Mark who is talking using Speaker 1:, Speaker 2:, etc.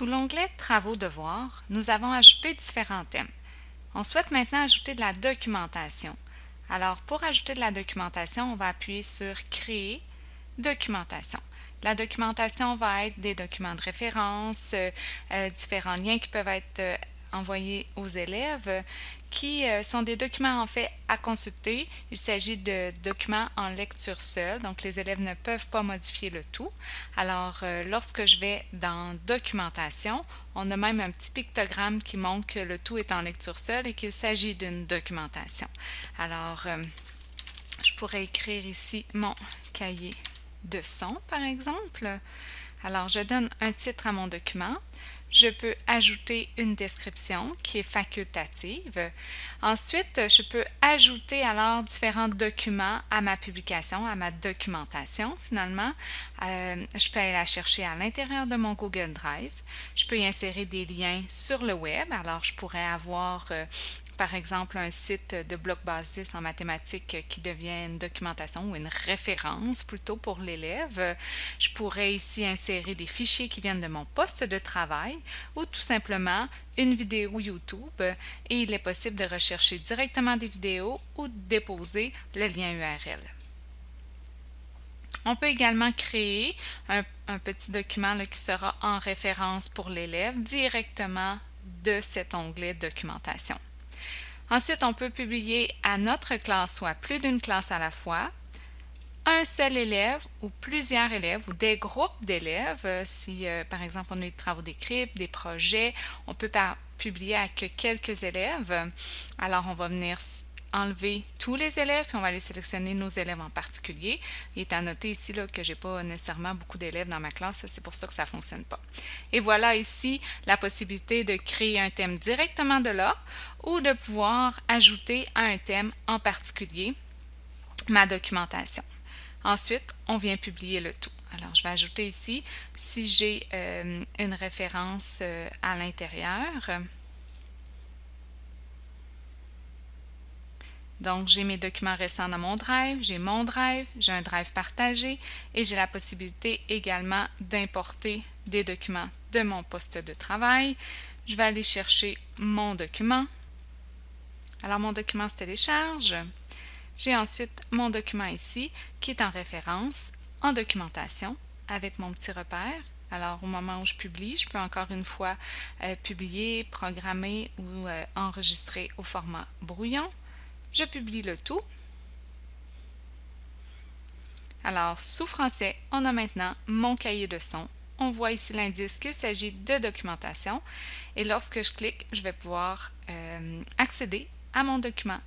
Speaker 1: Sous l'onglet Travaux devoirs, nous avons ajouté différents thèmes. On souhaite maintenant ajouter de la documentation. Alors, pour ajouter de la documentation, on va appuyer sur Créer, Documentation. La documentation va être des documents de référence, différents liens qui peuvent être envoyés aux élèves, qui sont des documents en fait à consulter. Il s'agit de documents en lecture seule, donc les élèves ne peuvent pas modifier le tout. Alors, lorsque je vais dans Documentation, on a même un petit pictogramme qui montre que le tout est en lecture seule et qu'il s'agit d'une documentation. Alors, je pourrais écrire ici mon cahier de son, par exemple. Alors, je donne un titre à mon document. Je peux ajouter une description qui est facultative. Ensuite, je peux ajouter alors différents documents à ma publication, à ma documentation finalement. Je peux aller la chercher à l'intérieur de mon Google Drive. Je peux y insérer des liens sur le web. Alors, je pourrais avoir par exemple, un site de bloc base 10 en mathématiques qui devient une documentation ou une référence plutôt pour l'élève. Je pourrais ici insérer des fichiers qui viennent de mon poste de travail ou tout simplement une vidéo YouTube et il est possible de rechercher directement des vidéos ou de déposer le lien URL. On peut également créer un petit document là, qui sera en référence pour l'élève directement de cet onglet documentation. Ensuite, on peut publier à notre classe ou à plus d'une classe à la fois, un seul élève ou plusieurs élèves ou des groupes d'élèves. Si, par exemple, on a des travaux d'équipe, des projets, on peut publier à que quelques élèves. Alors, on va venir enlever tous les élèves puis on va aller sélectionner nos élèves en particulier. Il est à noter ici là, que je n'ai pas nécessairement beaucoup d'élèves dans ma classe, c'est pour ça que ça ne fonctionne pas. Et voilà ici la possibilité de créer un thème directement de là ou de pouvoir ajouter à un thème en particulier ma documentation. Ensuite, on vient publier le tout. Alors, je vais ajouter ici, si j'ai une référence à l'intérieur. Donc, j'ai mes documents récents dans mon Drive, j'ai un Drive partagé et j'ai la possibilité également d'importer des documents de mon poste de travail. Je vais aller chercher mon document. Alors, mon document se télécharge. J'ai ensuite mon document ici qui est en référence, en documentation, avec mon petit repère. Alors, au moment où je publie, je peux encore une fois publier, programmer ou enregistrer au format brouillon. Je publie le tout. Alors, sous français, on a maintenant mon cahier de son. On voit ici l'indice qu'il s'agit de documentation. Et lorsque je clique, je vais pouvoir accéder à mon document